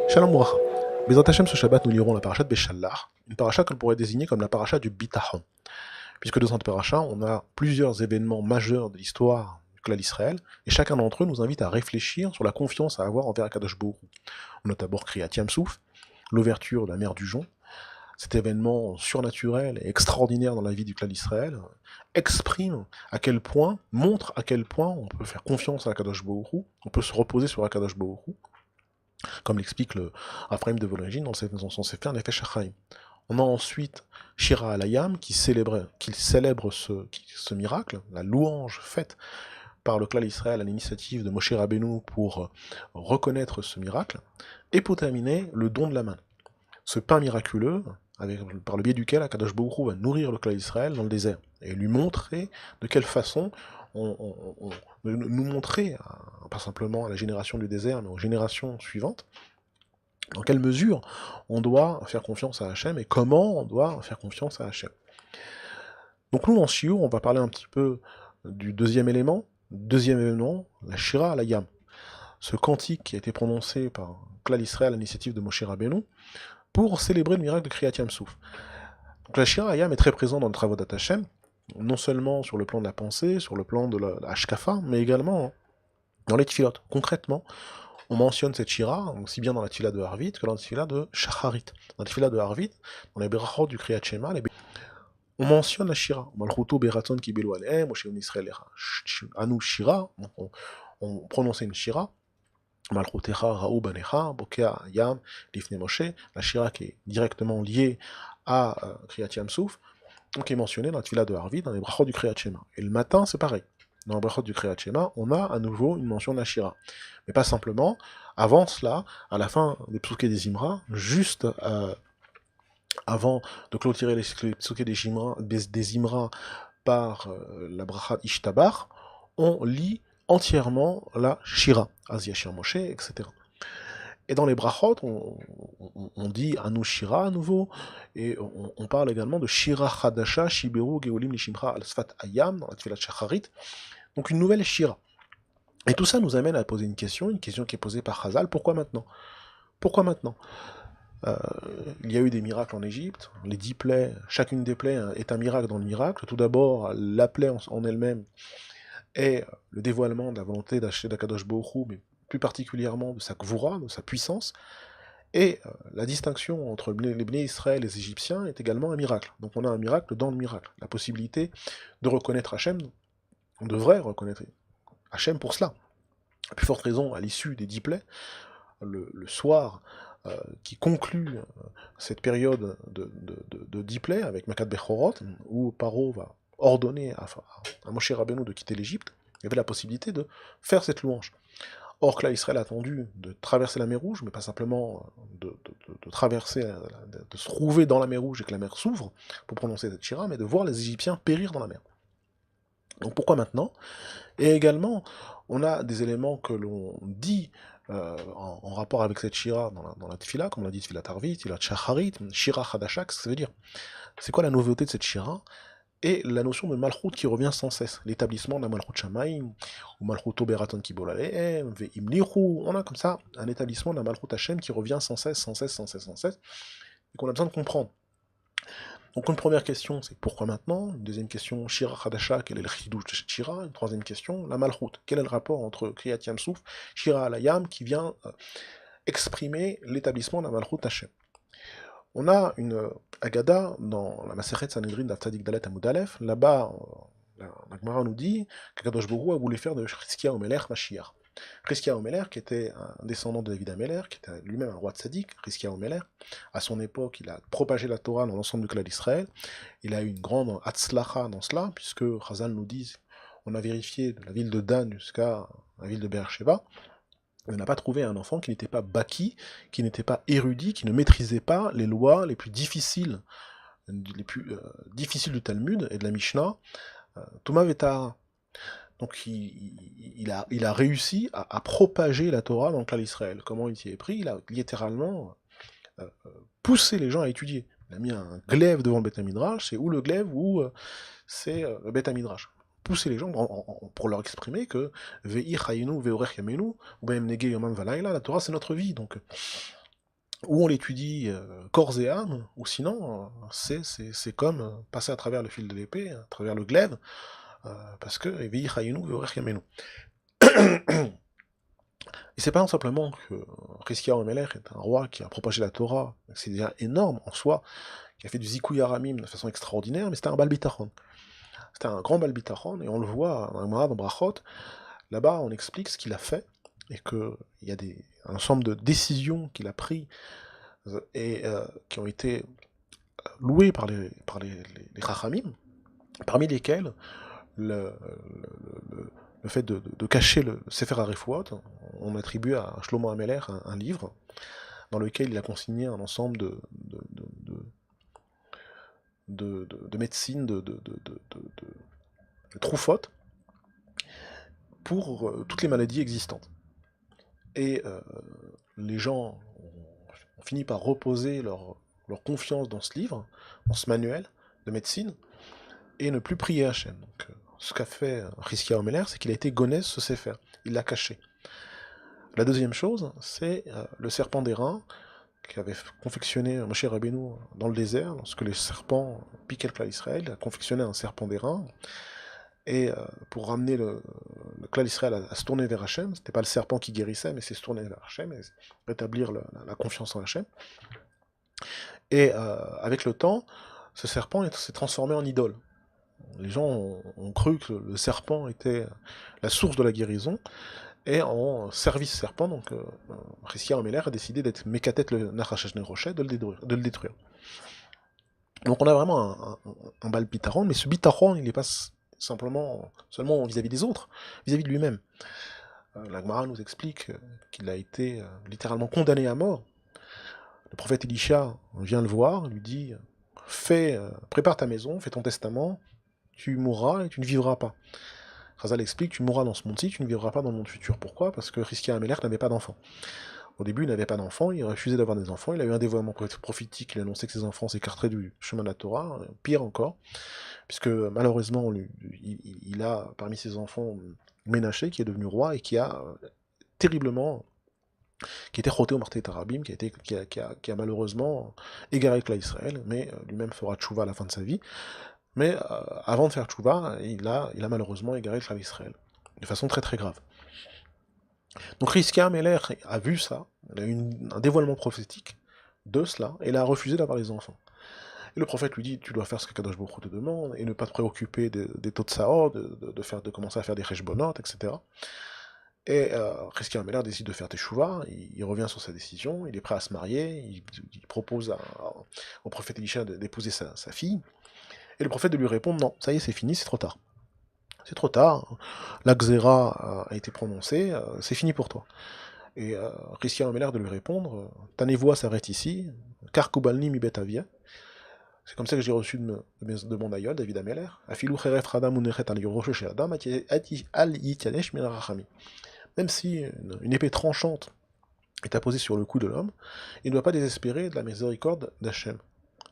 Shalom Bracha. Bezrat Hashem, ce Shabbat, nous lirons la paracha de Béchalach, une paracha que l'on pourrait désigner comme la paracha du Bitachon. Puisque dans cette paracha, on a plusieurs événements majeurs de l'histoire du clan d'Israël, et chacun d'entre eux nous invite à réfléchir sur la confiance à avoir envers Akadosh Baruch Hu. On note d'abord Kriyat Yam-Souf, l'ouverture de la mer du Jon. Cet événement surnaturel et extraordinaire dans la vie du clan d'Israël exprime à quel point, montre à quel point on peut faire confiance à Akadosh Baruch Hu, on peut se reposer sur Akadosh Baruch Hu, comme l'explique le Raphaïm de Vologine dans son Sefer Nefesh HaChaim. On a ensuite Shira Alayam qui célèbre ce miracle, la louange faite par le clan d'Israël à l'initiative de Moshe Rabbeinu pour reconnaître ce miracle, et pour terminer, le don de la main. Ce pain miraculeux, par le biais duquel Akadosh Baruch Hu va nourrir le clan d'Israël dans le désert, et lui montrer de quelle façon nous montrer, pas simplement à la génération du désert, mais aux générations suivantes, dans quelle mesure on doit faire confiance à Hachem et comment on doit faire confiance à Hachem. Donc nous, en Shiur, on va parler un petit peu du deuxième élément, la Shira Alayam. Ce cantique qui a été prononcé par Klal Israël à l'initiative de Moshe Rabbeinu pour célébrer le miracle de Kriyat Yam-Souf. Donc la Shira Alayam est très présente dans le travaux d'Hachem, non seulement sur le plan de la pensée, sur le plan de la Hashkafa, mais également dans les tfilot. Concrètement, on mentionne cette Shira, aussi bien dans la tfila de Harvit que dans la tfila de Shacharit. Dans la tfila de Harvit, dans les berachot du Kriyat Shema, on mentionne la Shira. Malchuto beraton kibelu alehem, Moshe Israël anu Shira, on prononçait une Shira, Malchutecha ra'u banecha, bokea yam lifne Moshe, la Shira qui est directement liée à Kriyat Yam-Souf, donc qui est mentionnée dans la tfila de Harvit, dans les berachot du Kriyat Shema. Et le matin, c'est pareil. Dans le brachot du Kriyat Shema, on a à nouveau une mention de la Shira. Mais pas simplement, avant cela, à la fin des psuké des Imra, juste avant de clôturer les psuké des Imra par la bracha Ishtabar, on lit entièrement la Shira, Az Yashir Moshe, etc. Et dans les brachot, on dit Anu Shira à nouveau, et on parle également de Shira Chadasha, Shiberu, Geolim, Lishimcha, Al-Sfat Ayam, dans la Tfilat Shacharit, donc une nouvelle Shira. Et tout ça nous amène à poser une question qui est posée par Chazal, pourquoi maintenant? Pourquoi maintenant? Il y a eu des miracles en Égypte, les 10 plaies, chacune des plaies est un miracle dans le miracle. Tout d'abord, la plaie en elle-même est le dévoilement de la volonté d'Akadosh Baruch Hu, mais plus particulièrement de sa Gvura, de sa puissance, et la distinction entre les Bnei Israël et les Égyptiens est également un miracle. Donc on a un miracle dans le miracle, la possibilité de reconnaître Hachem, on devrait reconnaître Hachem pour cela. À plus forte raison, à l'issue des 10 plaies, le soir qui conclut cette période de 10 plaies avec Makat Bechorot, où Paro va ordonner à Moshe Rabbeinu de quitter l'Égypte, il y avait la possibilité de faire cette louange. Or que là, Israël a attendu de traverser la mer Rouge, mais pas simplement de traverser, de se trouver dans la mer Rouge et que la mer s'ouvre pour prononcer cette shira, mais de voir les Égyptiens périr dans la mer. Donc pourquoi maintenant? Et également, on a des éléments que l'on dit en rapport avec cette shira dans la tfila, comme on l'a dit, tfila tarvit, tfila shacharit, shira chadashak, qu'est-ce que ça veut dire? C'est quoi la nouveauté de cette shira? Et la notion de malchut qui revient sans cesse, l'établissement de la malchut shamaim, ou malchut oberaton kibolalehem, ve'imlichu, on a comme ça un établissement de la malchut Hashem qui revient sans cesse, et qu'on a besoin de comprendre. Donc une première question, c'est pourquoi maintenant? Une deuxième question, Shira Chadasha, quel est le chidouch de cette Shira? Une troisième question, la Malchut, quel est le rapport entre Kriyat Yam-Souf, Shira Alayam, qui vient exprimer l'établissement de la Malchut Hashem. On a une Agada dans la Masechet Sanhedrin d'Aftadik Dalet Amud Aleph, là-bas, la Gemara nous dit qu'Akadosh Baruch Hu a voulu faire de Chizkiya Omelech Mashiach. Chizkiya Omelech, qui était un descendant de David Ameler, qui était lui-même un roi tzaddik, Chizkiya Omelech, à son époque, il a propagé la Torah dans l'ensemble du clan d'Israël, il a eu une grande hatzlacha dans cela, puisque Chazal nous dit, on a vérifié de la ville de Dan jusqu'à la ville de Beersheba, on n'a pas trouvé un enfant qui n'était pas baki, qui n'était pas érudit, qui ne maîtrisait pas les lois les plus difficiles du Talmud et de la Mishnah, Tuma Vetara. Donc il a réussi à propager la Torah dans le clan d'Israël. Comment il s'y est pris? Il a littéralement poussé les gens à étudier. Il a mis un glaive devant le Beth Midrash, c'est où le glaive ou c'est le Beth Midrash. pousser les gens pour leur exprimer que Ve'i chayinu ve'orech yamenu, ou même nege yomam valayla, la Torah c'est notre vie, donc ou on l'étudie corps et âme, ou sinon c'est comme passer à travers le fil de l'épée, à travers le glaive, parce que Ve'i chayinu ve'orech yamenu. Et c'est pas simplement que Rizkia Omelech est un roi qui a propagé la Torah, c'est déjà énorme en soi, qui a fait du Zikuy Aramim de façon extraordinaire, mais c'était un Bal Bitachon. C'était un grand Bal Bitachon, et on le voit dans Brachot, là-bas on explique ce qu'il a fait, et qu'il y a un ensemble de décisions qu'il a prises, et qui ont été louées les Chachamim, parmi lesquelles le, le fait de cacher le Sefer HaRefuot, on attribue à Shlomo Ameler un livre dans lequel il a consigné un ensemble de médecine, de troufotes pour toutes les maladies existantes. Et les gens ont fini par reposer leur confiance dans ce livre, dans ce manuel de médecine, et ne plus prier Hachem. Donc, ce qu'a fait Rizkia Omeler, c'est qu'il a été gonesse ce Sefer, il l'a caché. La deuxième chose, c'est le serpent d'airain qu'avait confectionné Moshe Rabbeinu dans le désert, lorsque les serpents piquaient le clan Israël, il a confectionné un serpent d'airain, et pour ramener le clan Israël à se tourner vers Hachem, c'était pas le serpent qui guérissait, mais c'est se tourner vers Hachem, et rétablir la confiance en Hachem. Et avec le temps, ce serpent s'est transformé en idole. Les gens ont cru que le serpent était la source de la guérison, et en service serpent, donc Rizkia Omeler a décidé d'être Mekatet le Nachash Neroshet, de le détruire. Donc on a vraiment un Bal Bitaron, mais ce Bitaron, il n'est pas seulement vis-à-vis des autres, vis-à-vis de lui-même. La Gemara nous explique qu'il a été littéralement condamné à mort. Le prophète Elisha vient le voir, lui dit prépare ta maison, fais ton testament, tu mourras et tu ne vivras pas. Chazal explique, tu mourras dans ce monde-ci, tu ne vivras pas dans le monde futur. Pourquoi? Parce que Rizkia Ameler n'avait pas d'enfant. Au début, il n'avait pas d'enfant, il refusait d'avoir des enfants, il a eu un dévoilement prophétique, il annonçait que ses enfants s'écarteraient du chemin de la Torah, pire encore, puisque malheureusement, il a parmi ses enfants Ménaché, qui est devenu roi et qui a terriblement, qui était roté au Marté Tarabim, qui a malheureusement égaré le clan Israël, mais lui-même fera tchouva à la fin de sa vie. Mais avant de faire tchouva, il a malheureusement égaré le clan Israël, de façon très très grave. Donc Rizkia Ameler a vu ça, il a eu un dévoilement prophétique de cela, et il a refusé d'avoir les enfants. Et le prophète lui dit, tu dois faire ce que Kadosh Baruch Hu te demande, et ne pas te préoccuper des taux de Saor, de commencer à faire des Cheshbonot, etc. Et Rizkia Ameler décide de faire Teshuvah, il revient sur sa décision, il est prêt à se marier, il propose au prophète Elisha d'épouser sa fille, et le prophète de lui répondre, non, ça y est, c'est fini, c'est trop tard. C'est trop tard, la Xéra a été prononcée, c'est fini pour toi. Et Rizkia Ameler de lui répondre, ta névoie s'arrête ici, car Kubalni mi betavia. C'est comme ça que j'ai reçu de mon aïeul, David Ameler. Afilou cheref radam unechet al yoroshe chez Adam, al yityanesh min rachami. Même si une épée tranchante est apposée sur le cou de l'homme, il ne doit pas désespérer de la miséricorde d'Hachem.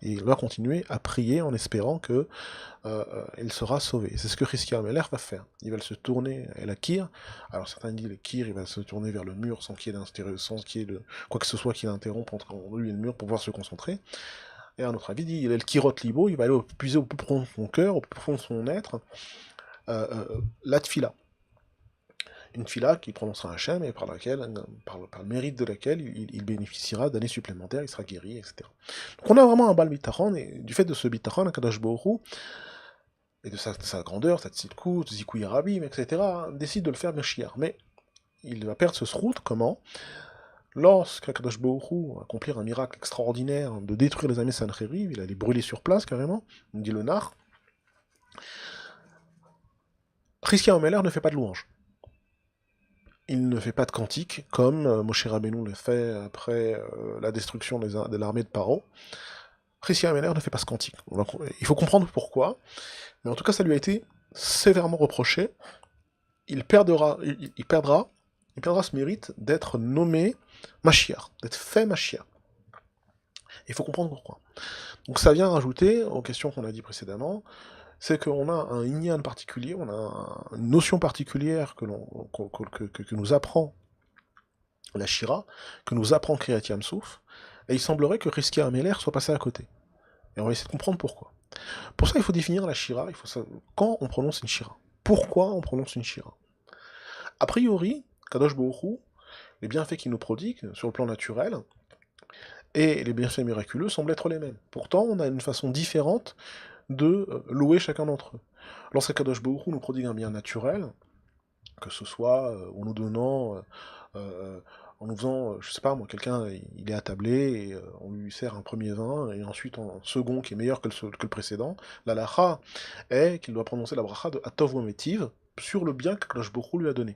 Et il va continuer à prier en espérant que il sera sauvé. C'est ce que Rizkia Ameler va faire. Il va se tourner à la kir. Alors certains disent le kir, il va se tourner vers le mur sans qu'il y ait quoi que ce soit qui l'interrompe entre lui et le mur pour pouvoir se concentrer. Et à notre avis, il a le kirot libo, il va aller puiser au plus profond de son cœur, au plus profond de son être, la tfila. Une tfila qui prononcera Hachem et par le mérite de laquelle il bénéficiera d'années supplémentaires, il sera guéri, etc. Donc on a vraiment un bal bitachon, et du fait de ce bitachon, Akadosh Baruch Hu, et de sa grandeur, sa tzidkut, Zikuy Arabim, etc., décide de le faire Meshiach. Mais il va perdre ce srout, comment? Lorsqu'Akadosh Baruch Hu va accomplir un miracle extraordinaire de détruire les armées Sancheriv, il a les brûler sur place carrément, on dit le nar, Rizkia Omeler ne fait pas de louange. Il ne fait pas de cantique, comme Moshe Rabbeinu le fait après la destruction de l'armée de Paro. Rizkia Omeler ne fait pas ce cantique. Il faut comprendre pourquoi, mais en tout cas ça lui a été sévèrement reproché. Il perdra ce mérite d'être nommé Mashiach, d'être fait Mashiach. Il faut comprendre pourquoi. Donc ça vient rajouter aux questions qu'on a dit précédemment, c'est qu'on a un inyan particulier, on a une notion particulière que nous apprend la Shira, que nous apprend Kriyat Yamsouf, et il semblerait que Rizkia Ameler soit passé à côté. Et on va essayer de comprendre pourquoi. Pour ça, il faut définir la Shira, il faut savoir quand on prononce une Shira. Pourquoi on prononce une Shira? A priori, Kadosh Baruch Hu, les bienfaits qu'il nous prodigue sur le plan naturel, et les bienfaits miraculeux semblent être les mêmes. Pourtant, on a une façon différente de louer chacun d'entre eux. Lorsque Kadosh Baruch Hu nous prodigue un bien naturel, que ce soit en nous donnant, en nous faisant, je sais pas moi, quelqu'un il est attablé et on lui sert un premier vin et ensuite un second qui est meilleur que le précédent, la lacha est qu'il doit prononcer la bracha de Atov Wametiv sur le bien qu'Akadosh Baruch Hu lui a donné.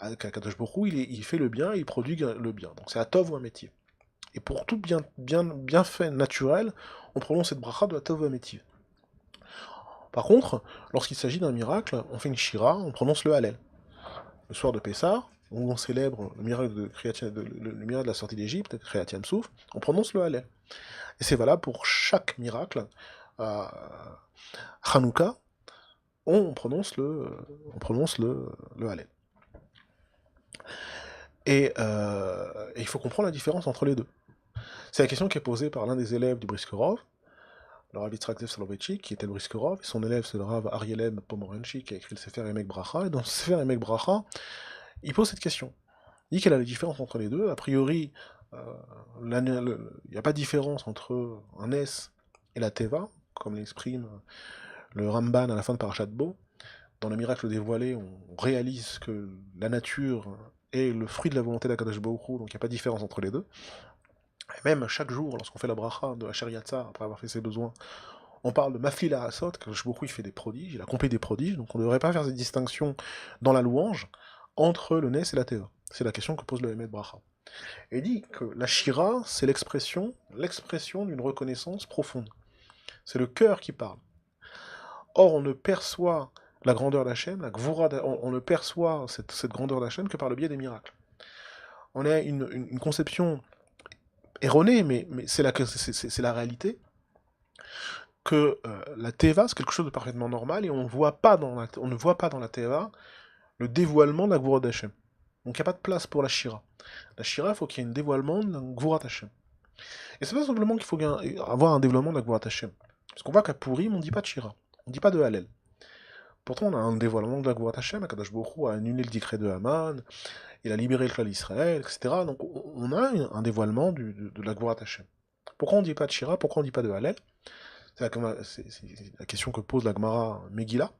Akadosh Baruch Hu, il fait le bien et il prodigue le bien. Donc c'est Atov Wametiv. Et pour tout bien fait naturel, on prononce cette bracha de Atov Wametiv. Par contre, lorsqu'il s'agit d'un miracle, on fait une shira, on prononce le Hallel. Le soir de Pessah, où on célèbre le miracle le miracle de la sortie d'Égypte, Kriyat Yamsouf, on prononce le Hallel. Et c'est valable pour chaque miracle. À Hanouka, on prononce le Hallel. Et il faut comprendre la différence entre les deux. C'est la question qui est posée par l'un des élèves du Briskerov, le Rav Yitzhak Zev Soloveitchik, qui était le Briskerov, et son élève c'est le Rav Arielem Pomorenchik, qui a écrit le Sefer Emek Bracha, et dans ce Sefer Emek Bracha, il pose cette question. Il dit quelle est la différence entre les deux. A priori, il n'y a pas de différence entre un S et la Teva, comme l'exprime le Ramban à la fin de Parashat Bo. Dans le miracle dévoilé, on réalise que la nature est le fruit de la volonté d'Akadosh Baruch Hu, donc il n'y a pas de différence entre les deux. Et même chaque jour, lorsqu'on fait la bracha de Asher Yatsa, après avoir fait ses besoins, on parle de Mafli la Hasot, Akadosh Baruch Hu il fait des prodiges, il accomplit des prodiges, donc on ne devrait pas faire cette distinction dans la louange entre le Nes et la Teva. C'est la question que pose le Emet Bracha. Et il dit que la Shira, c'est l'expression d'une reconnaissance profonde. C'est le cœur qui parle. Or, on ne perçoit la grandeur d'Hachem, on ne perçoit cette grandeur d'Hachem que par le biais des miracles. On a une conception erronée, mais c'est la réalité, que la Teva, c'est quelque chose de parfaitement normal, et on ne voit pas dans la Teva le dévoilement de la Gvura d'Hachem. Donc il n'y a pas de place pour la Shira. La Shira, il faut qu'il y ait un dévoilement de la Gvura d'Hachem. Et c'est pas simplement qu'il faut avoir un dévoilement de la Gvura d'Hachem. Parce qu'on voit qu'à Purim, on ne dit pas de Shira, on ne dit pas de Hallel. Pourtant, on a un dévoilement de la Gvura d'Hachem, Akadosh Baruch Hu a annulé le décret de Haman, il a libéré le clan d'Israël, etc. Donc on a un dévoilement de la Gvura d'Hachem. Pourquoi on ne dit pas de Shira, pourquoi on ne dit pas de Hallel? C'est la question que pose la Gemara Megillah.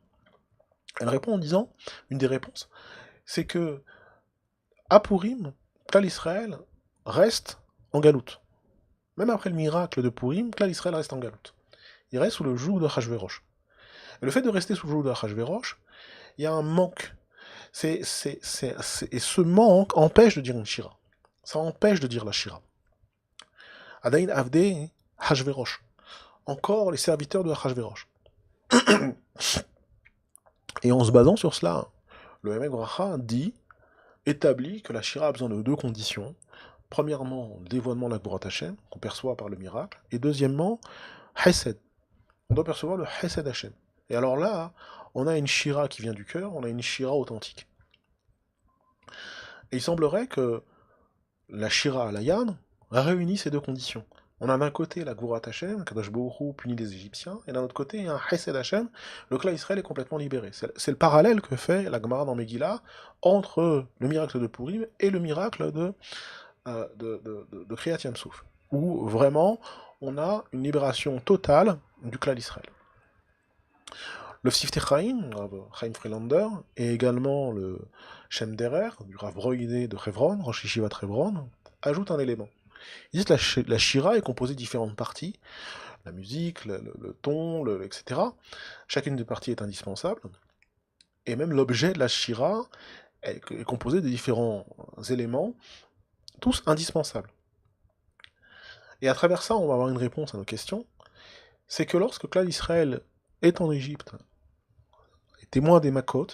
Elle répond en disant, une des réponses, c'est que à Purim, Klal Israël reste en galoute. Même après le miracle de Purim, Klal Israël reste en galoute. Il reste sous le joug de Achashverosh. Et le fait de rester sous le joug de Achashverosh, il y a un manque. Et ce manque empêche de dire une Shira. Ça empêche de dire la Shira. Adain Avdei Achashverosh. Encore les serviteurs de Achashverosh. Et en se basant sur cela, le Emek Bracha établit que la Shira a besoin de deux conditions. Premièrement, le dévoilement de la Gvura Hashem, qu'on perçoit par le miracle. Et deuxièmement, Hesed. On doit percevoir le Hesed Hashem. Et alors là, on a une Shira qui vient du cœur, on a une Shira authentique. Et il semblerait que la Shira à la Yam réunit ces deux conditions. On a d'un côté la Gvura Hashem, Kadosh Baruch Hu punit les Égyptiens, et d'un autre côté, il y a un Hesed Hashem, le clan Israël est complètement libéré. C'est le parallèle que fait la Gemara dans Megillah entre le miracle de Purim et le miracle de Kriyat Yamsouf, où vraiment on a une libération totale du clan d'Israël. Le Siftei Chaim, Chaim Freelander, et également le Shem Derer, du Rav Broïdé de Hebron, Rosh Yeshivat Hebron, ajoutent un élément. Ils disent que la Shira est composée de différentes parties, la musique, le ton, etc. Chacune des parties est indispensable, et même l'objet de la Shira est composé de différents éléments, tous indispensables. Et à travers ça, on va avoir une réponse à nos questions, c'est que lorsque Klal Israël est en Égypte, est témoin des Makot,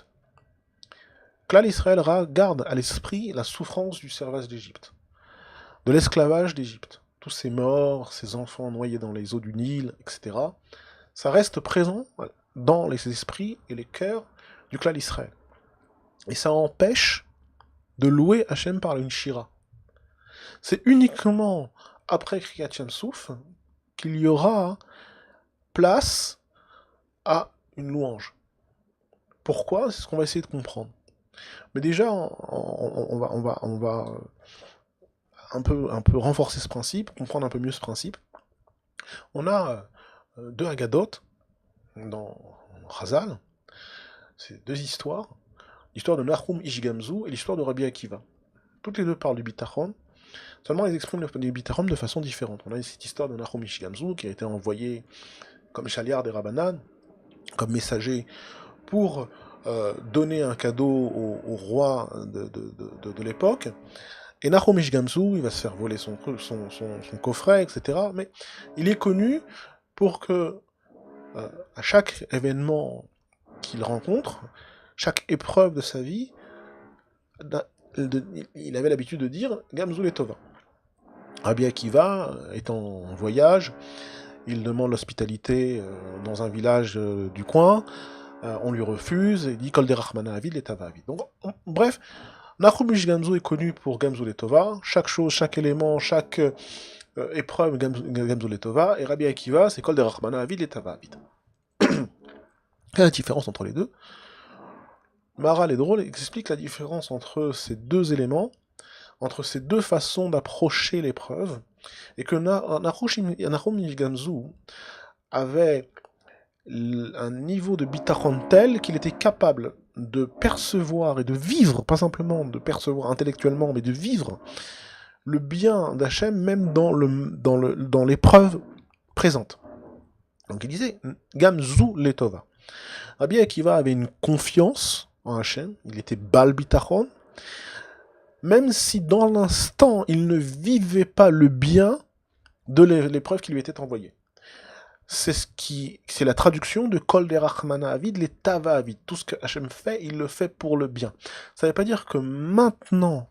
Klal Israël garde à l'esprit la souffrance du service d'Égypte, de l'esclavage d'Égypte. Tous ces morts, ces enfants noyés dans les eaux du Nil, etc. ça reste présent dans les esprits et les cœurs du clan d'Israël. Et ça empêche de louer Hachem par une shira. C'est uniquement après Kriyat Yam Souf qu'il y aura place à une louange. Pourquoi? C'est ce qu'on va essayer de comprendre. Mais déjà, on va un peu renforcer ce principe, comprendre un peu mieux ce principe. On a deux Haggadot dans Chazal, c'est deux histoires, l'histoire de Nahum Ish Gamzu et l'histoire de Rabbi Akiva. Toutes les deux parlent du Bitachon, seulement ils expriment le Bitachon de façon différente. On a cette histoire de Nahum Ish Gamzu qui a été envoyé comme Shaliar des Rabbanan, comme messager pour donner un cadeau au roi de l'époque. Et Nahum Ish Gamzu, il va se faire voler son coffret, etc. Mais il est connu pour que, à chaque événement qu'il rencontre, chaque épreuve de sa vie, il avait l'habitude de dire Gamzu Letova. Rabbi Akiva est en voyage, il demande l'hospitalité dans un village du coin, on lui refuse, il dit Kol derachmana avid letava avid. Donc, bref, Nahum Ish Gamzu est connu pour Gamzu Letova, chaque chose, chaque élément, chaque épreuve Gamzu Letova, et Rabbi Akiva, c'est Kol derachmana avid letava avid. Quelle est la différence entre les deux? Maharal est drôle, explique la différence entre ces deux éléments, entre ces deux façons d'approcher l'épreuve, et que Nahum Ish Gamzu avait un niveau de bitachon tel qu'il était capable de percevoir et de vivre, pas simplement de percevoir intellectuellement, mais de vivre le bien d'Hachem même dans l'épreuve présente. Donc il disait Gamzu Letova. Rabbi Akiva avait une confiance en Hachem, il était Bal Bitachon, même si dans l'instant il ne vivait pas le bien de l'épreuve qui lui était envoyée. C'est la traduction de Kol derachmana avid les tava avid. Tout ce que Hachem fait, il le fait pour le bien. Ça ne veut pas dire que maintenant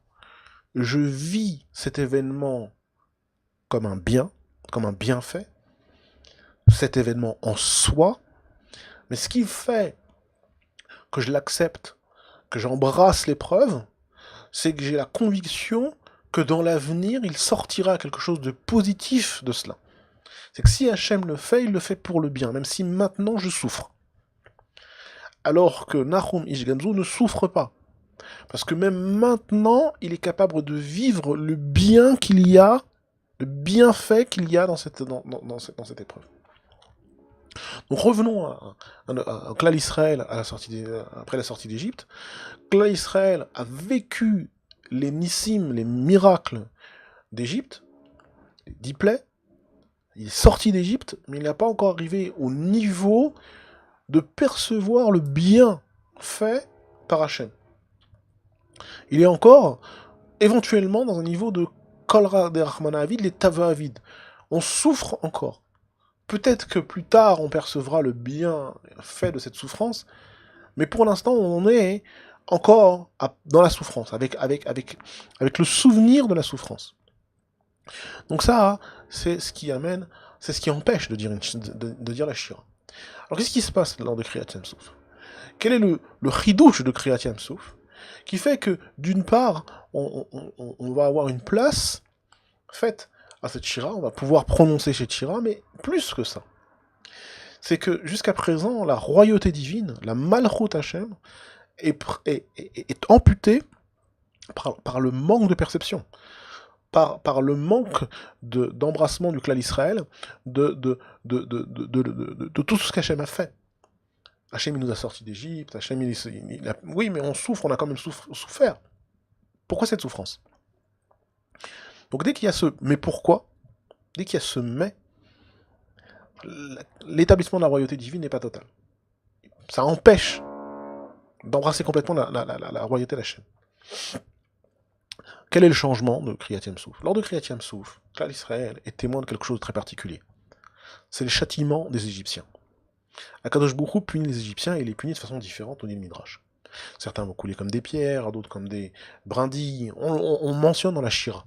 je vis cet événement comme un bien, comme un bienfait, cet événement en soi, mais ce qui fait que je l'accepte, que j'embrasse l'épreuve, c'est que j'ai la conviction que dans l'avenir, il sortira quelque chose de positif de cela. C'est que si Hachem le fait, il le fait pour le bien, même si maintenant je souffre. Alors que Nahum Ish Gamzu ne souffre pas. Parce que même maintenant, il est capable de vivre le bien qu'il y a, le bienfait qu'il y a dans cette épreuve. Donc revenons à Klal Israël après la sortie d'Égypte. Klal Israël a vécu les nissim, les miracles d'Égypte, les 10 plaies. Il est sorti d'Égypte, mais il n'a pas encore arrivé au niveau de percevoir le bien fait par Hachem. Il est encore, éventuellement, dans un niveau de Kol derachmana avid, les tava avid. On souffre encore. Peut-être que plus tard, on percevra le bien fait de cette souffrance, mais pour l'instant, on est encore dans la souffrance, avec le souvenir de la souffrance. Donc ça, c'est ce qui empêche de dire la shira. Alors qu'est-ce qui se passe lors de Kriyat Yam Souf? Quel est le chidouche de Kriyat Yam Souf qui fait que, d'une part, on va avoir une place faite à cette shira, on va pouvoir prononcer cette shira, mais plus que ça. C'est que, jusqu'à présent, la royauté divine, la Malchut Hashem, est amputée par le manque de perception. Par le manque d'embrassement du clan Israël, de tout ce qu'Hachem a fait. Hachem, il nous a sortis d'Égypte, Hachem, oui, mais on souffre, on a quand même souffert. Pourquoi cette souffrance? Donc dès qu'il y a ce « mais pourquoi », dès qu'il y a ce « mais », l'établissement de la royauté divine n'est pas total. Ça empêche d'embrasser complètement la royauté d'Hachem. Quel est le changement de Kriyat Yam Souf? Lors de Kriyat Yam Souf, Klal Israël est témoin de quelque chose de très particulier. C'est le châtiment des Égyptiens. Akadosh Baruch Hu punit les Égyptiens et il les punit de façon différente au Nil Midrash. Certains vont couler comme des pierres, d'autres comme des brindilles. On mentionne dans la Shira.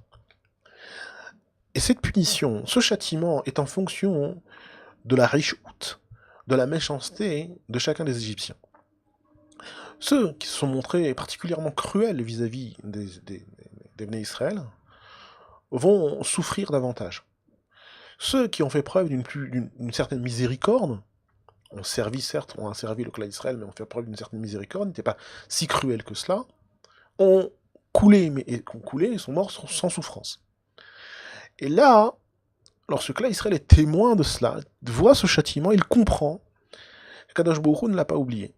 Et cette punition, ce châtiment est en fonction de la richout, de la méchanceté de chacun des Égyptiens. Ceux qui se sont montrés particulièrement cruels vis-à-vis des Bnei Israël vont souffrir davantage. Ceux qui ont fait preuve d'une certaine miséricorde, ont servi certes, ont servi le clan d'Israël, mais ont fait preuve d'une certaine miséricorde, n'étaient pas si cruels que cela, ont coulé, et sont morts sans souffrance. Et là, lorsque là Israël est témoin de cela, voit ce châtiment, il comprend que Kadosh Baruch Hu ne l'a pas oublié.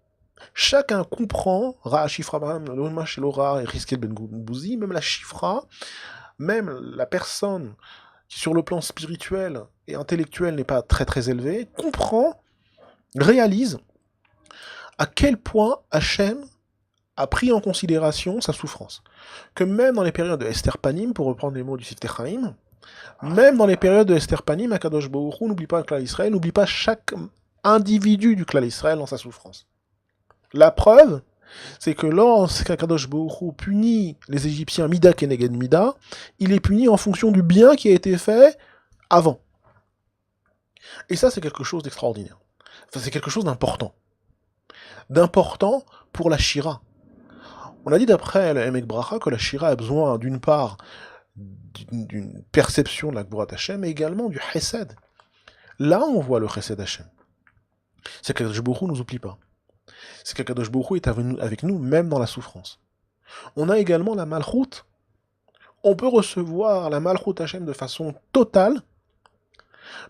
Chacun comprend, Ra Shifra Loma Shelora et Riskel Ben Bouzi, même la Shifra, même la personne qui sur le plan spirituel et intellectuel n'est pas très très élevée, comprend, réalise à quel point Hachem a pris en considération sa souffrance. Que même dans les périodes de Esther Panim, pour reprendre les mots du Siftei Chaim, même dans les périodes de Esther Panim, Akadosh Baruch Hu n'oublie pas le clan d'Israël, n'oublie pas chaque individu du clan d'Israël dans sa souffrance. La preuve, c'est que lorsqu'Akadosh Baruch Hu punit les Égyptiens Mida Keneged Mida, il est puni en fonction du bien qui a été fait avant. Et ça, c'est quelque chose d'extraordinaire. Enfin, c'est quelque chose d'important. D'important pour la Shira. On a dit d'après le Emek Bracha que la Shira a besoin d'une part d'une perception de la Gvurat Hashem, mais également du Chesed. Là, on voit le Chesed Hashem. C'est qu'Akadosh Baruch Hu ne nous oublie pas. C'est qu'Akadosh Baruch Hu est avec nous même dans la souffrance. On a également la Malchut. On peut recevoir la Malchut Hashem de façon totale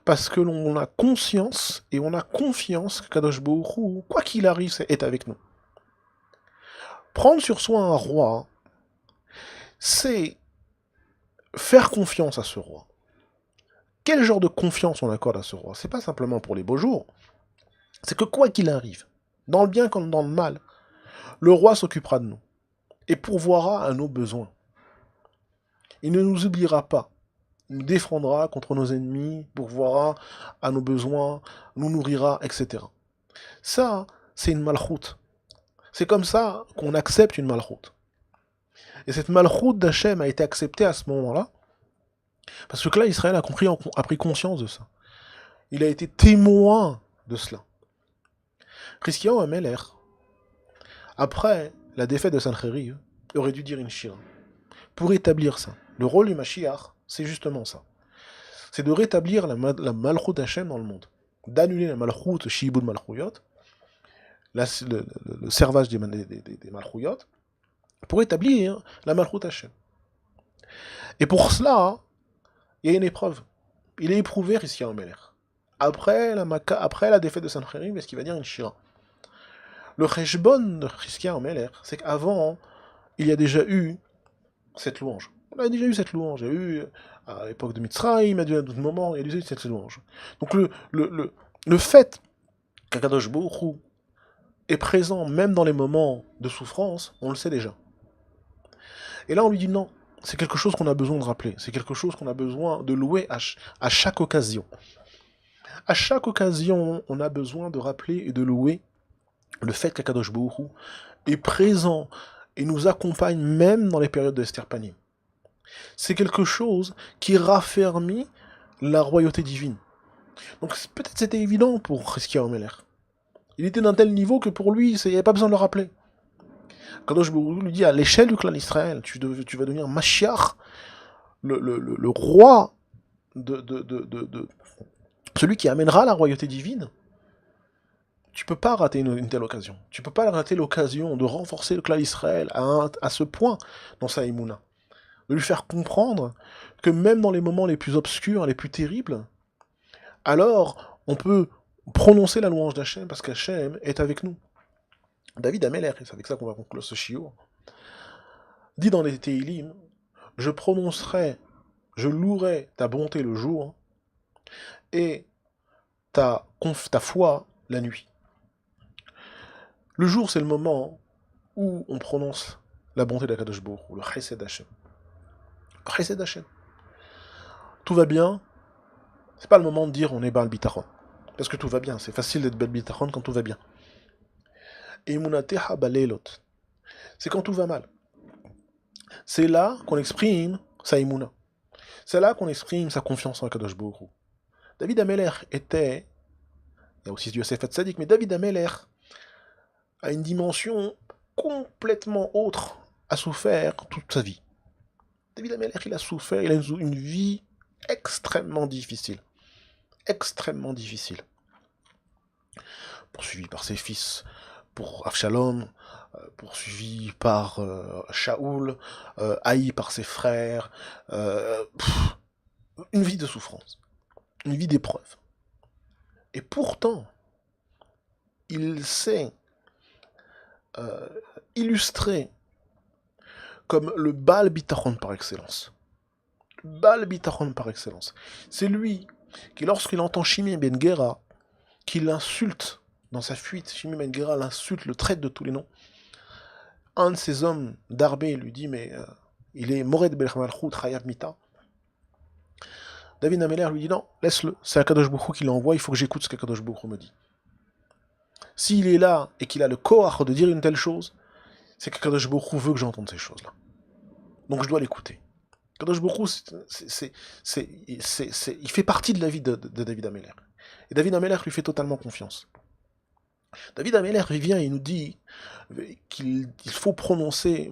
parce que l'on a conscience et on a confiance qu'Akadosh Baruch Hu, quoi qu'il arrive, est avec nous. Prendre sur soi un roi, c'est faire confiance à ce roi. Quel genre de confiance on accorde à ce roi? C'est pas simplement pour les beaux jours. C'est que quoi qu'il arrive, dans le bien comme dans le mal, le roi s'occupera de nous et pourvoira à nos besoins. Il ne nous oubliera pas. Il nous défendra contre nos ennemis, pourvoira à nos besoins, nous nourrira, etc. Ça, c'est une malchoute. C'est comme ça qu'on accepte une malchoute. Et cette malchoute d'Hachem a été acceptée à ce moment-là, parce que là, Israël a pris conscience de ça. Il a été témoin de cela. Hiskiyahu HaMelech, après la défaite de Sancheriv, aurait dû dire une shira. Pour établir ça. Le rôle du Mashiach, c'est justement ça. C'est de rétablir la malchoute d'Hachem dans le monde. D'annuler la malchoute, Shibud Malchouyot, le servage des Malchouyot, pour établir la malchoute Hachem. Et pour cela, il y a une épreuve. Il est éprouvé, Hiskiyahu HaMelech. Après la défaite de Sancheriv, est-ce qu'il va dire une shira? Le cheshbon de Hiskiyahu HaMelech, c'est qu'avant, il y a déjà eu cette louange. On a déjà eu cette louange. Il y a eu, à l'époque de Mitzrayim, à d'autres moments, il y a déjà eu cette louange. Donc le fait qu'Akadosh Baruch Hu est présent même dans les moments de souffrance, on le sait déjà. Et là, on lui dit non. C'est quelque chose qu'on a besoin de rappeler. C'est quelque chose qu'on a besoin de louer à chaque occasion. À chaque occasion, on a besoin de rappeler et de louer le fait qu'Akadosh Baruch Hu est présent et nous accompagne même dans les périodes de Esther Panim. C'est quelque chose qui raffermit la royauté divine. Donc peut-être c'était évident pour Hiskiyahu HaMelech. Il était d'un tel niveau que pour lui, il n'y avait pas besoin de le rappeler. Kadosh Baruch Hu lui dit à l'échelle du clan d'Israël, tu vas devenir Mashiach, le roi de celui qui amènera la royauté divine. Tu peux pas rater une telle occasion. Tu peux pas rater l'occasion de renforcer le clan d'Israël à ce point dans sa Emouna. De lui faire comprendre que même dans les moments les plus obscurs, les plus terribles, alors on peut prononcer la louange d'Hachem parce qu'Hachem est avec nous. David HaMelech, et c'est avec ça qu'on va conclure ce shiur, dit dans les Tehillim, je louerai ta bonté le jour et ta foi la nuit. Le jour, c'est le moment où on prononce la bonté d'Akadosh Baruch Hu, le Chesed Hashem. Le Chesed Hashem. Tout va bien, c'est pas le moment de dire on est Baal Bitachon. Parce que tout va bien, c'est facile d'être Baal Bitachon quand tout va bien. Et Emunateha Balelot, c'est quand tout va mal. C'est là qu'on exprime sa Emuna. C'est là qu'on exprime sa confiance en Akadosh Baruch Hu. David HaMelech était Il y a aussi Yosef Hatzadik, mais David Ameller a une dimension complètement autre, a souffert toute sa vie. David Ameller, il a souffert, il a une vie extrêmement difficile. Extrêmement difficile. Poursuivi par ses fils, pour Avshalom, poursuivi par Shaoul, haï par ses frères, une vie de souffrance, une vie d'épreuve. Et pourtant, il s'est illustré comme le Baal Bitachon par excellence. Le Baal Bitachon par excellence. C'est lui qui, lorsqu'il entend Shimi Ben Gera, qui l'insulte dans sa fuite, Shimi Ben Gera l'insulte, le traite de tous les noms. Un de ses hommes d'Arbé lui dit, mais il est Mored Belchamalchut Chayav Mita. David Ameller lui dit, non, laisse-le, c'est Akadosh Baruch Hu qui l'envoie, il faut que j'écoute ce qu'Akadosh Baruch Hu me dit. S'il est là et qu'il a le koach de dire une telle chose, c'est qu'Akadosh Baruch Hu veut que j'entende ces choses-là. Donc je dois l'écouter. Akadosh Baruch Hu, il fait partie de la vie de David Ameller. Et David Ameller lui fait totalement confiance. David Ameller vient et nous dit qu'il faut prononcer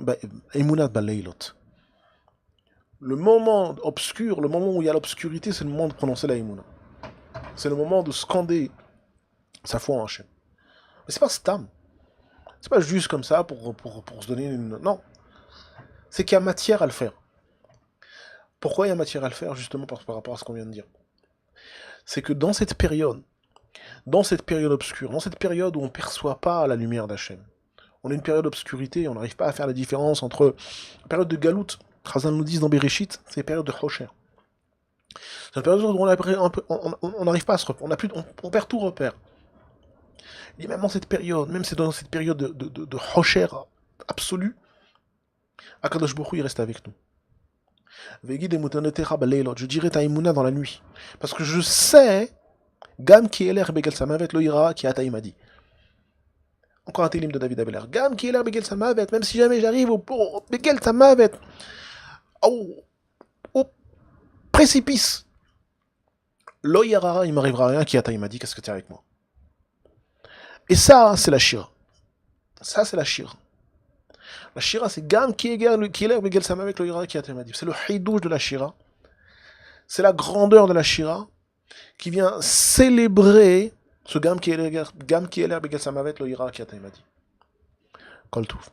Emunat Baleilot. Le moment obscur, le moment où il y a l'obscurité, c'est le moment de prononcer la Emuna. C'est le moment de scander sa foi en Hachem. Mais c'est pas stam. C'est pas juste comme ça pour se donner une... Non. C'est qu'il y a matière à le faire. Pourquoi il y a matière à le faire? Justement par rapport à ce qu'on vient de dire. C'est que dans cette période obscure, dans cette période où on ne perçoit pas la lumière d'Hachem, on a une période d'obscurité, on n'arrive pas à faire la différence entre la période de Galout, Chazal nous dit dans Bereshit, c'est la période de Chosher. C'est une période où on n'arrive pas à se repérer, on perd tout repère. Et même dans cette période, même c'est dans cette période de Chosher absolu, Akadosh Baruch Hu, il reste avec nous. Je dirais ta imuna dans la nuit. Parce que je sais, Gam ki eler begel samavet lo ira ki ata imadi. Encore un télim de David Abeller. Gam ki eler begel samavet, même si jamais j'arrive au begel samavet, au précipice, lo ira, il m'arrivera rien qui ata imadi, qu'est-ce que tu as avec moi? Et ça, c'est la shira. Ça, c'est la shira. La shira, c'est Gam ki eler begel samavet lo ira ki ata imadi. C'est le hidouj de la shira. C'est la grandeur de la shira qui vient célébrer ce Gam qui est l'air Begel Samavet lo ira ki ata imadi. Kol Touv.